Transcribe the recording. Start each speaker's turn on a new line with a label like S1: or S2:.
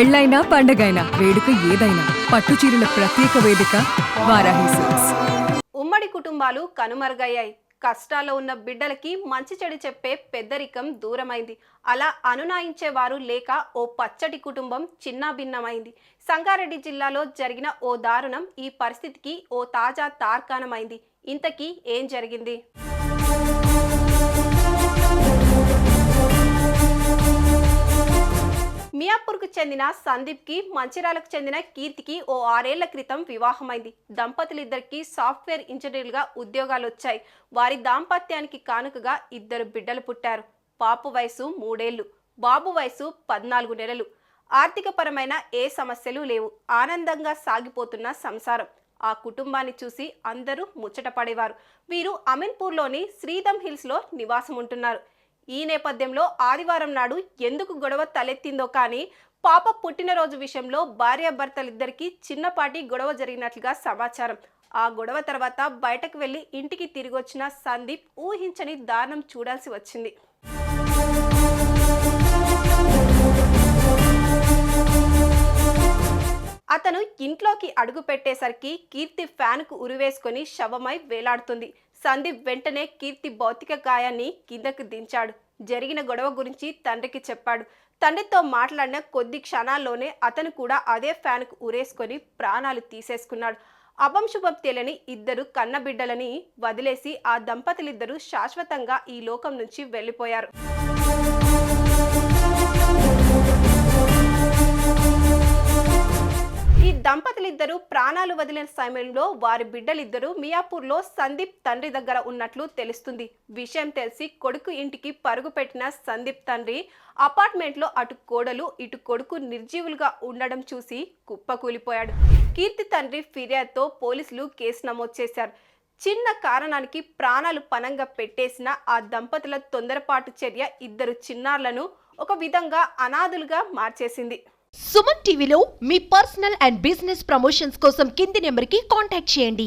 S1: పెళ్ళైనా పండగైనా వేడుక ఏదైనా పట్టు చీరల ప్రత్యేక వేదిక వారాహి సిల్క్స్.
S2: ఉమ్మడి కుటుంబాలు కనుమరుగయ్యాయి. కష్టాల్లో ఉన్న బిడ్డలకి మంచి చెడు చెప్పే పెద్దరికం దూరమైంది. అలా అనునాయించేవారు లేక ఓ పచ్చటి కుటుంబం చిన్నాభిన్నమైంది. సంగారెడ్డి జిల్లాలో జరిగిన ఓ దారుణం ఈ పరిస్థితికి ఓ తాజా తార్కాణమైంది. ఇంతకీ ఏం జరిగింది? మియాపూర్కు చెందిన సందీప్కి, మంచిర్యాలకు చెందిన కీర్తికి ఓ 6 ఏళ్ల క్రితం వివాహమైంది. దంపతులిద్దరికి సాఫ్ట్వేర్ ఇంజనీర్లుగా ఉద్యోగాలు వచ్చాయి. వారి దాంపత్యానికి కానుకగా 2 బిడ్డలు పుట్టారు. పాప వయసు 3 ఏళ్లు, బాబు వయసు 14 నెలలు. ఆర్థికపరమైన ఏ సమస్యలు లేవు. ఆనందంగా సాగిపోతున్న సంసారం. ఆ కుటుంబాన్ని చూసి అందరూ ముచ్చటపడేవారు. వీరు అమీన్పూర్లోని శ్రీధమ్ హిల్స్లో నివాసం ఉంటున్నారు. ఈ నేపథ్యంలో ఆదివారం నాడు ఎందుకు గొడవ తలెత్తిందో కానీ పాప పుట్టినరోజు విషయంలో భార్యాభర్తలిద్దరికీ చిన్నపాటి గొడవ జరిగినట్లుగా సమాచారం. ఆ గొడవ తర్వాత బయటకు వెళ్లి ఇంటికి తిరిగొచ్చిన సందీప్ ఊహించని దారుణం చూడాల్సి వచ్చింది. అతను ఇంట్లోకి అడుగు పెట్టేసరికి కీర్తి ఫ్యాన్కు ఉరివేసుకొని శవమై వేలాడుతుంది. సందీప్ వెంటనే కీర్తి భౌతిక గాయాన్ని కిందకు దించాడు. జరిగిన గొడవ గురించి తండ్రికి చెప్పాడు. తండ్రితో మాట్లాడిన కొద్ది క్షణాల్లోనే అతను కూడా అదే ఫ్యాన్కు ఉరేసుకొని ప్రాణాలు తీసేసుకున్నాడు. అభంశుభం తెలియని 2 కన్నబిడ్డలని వదిలేసి ఆ దంపతులిద్దరూ శాశ్వతంగా ఈ లోకం నుంచి వెళ్ళిపోయారు. ఈ దంపతులిద్దరూ ప్రాణాలు వదిలిన సమయంలో వారి బిడ్డలిద్దరూ మియాపూర్లో సందీప్ తండ్రి దగ్గర ఉన్నట్లు తెలుస్తుంది. విషయం తెలిసి కొడుకు ఇంటికి పరుగు పెట్టిన సందీప్ తండ్రి అపార్ట్మెంట్లో అటు కోడలు ఇటు కొడుకు నిర్జీవులుగా ఉండడం చూసి కుప్పకూలిపోయాడు. కీర్తి తండ్రి ఫిర్యాదుతో పోలీసులు కేసు నమోదు చేశారు. చిన్న కారణానికి ప్రాణాలు పణంగా పెట్టేసిన ఆ దంపతుల తొందరపాటు చర్య 2 చిన్నారులను ఒక విధంగా అనాథులుగా మార్చేసింది.
S3: సుమన్ టీవీలో మీ పర్సనల్ అండ్ బిజినెస్ ప్రమోషన్స్ కోసం కింది నెంబర్కి కాంటాక్ట్ చేయండి.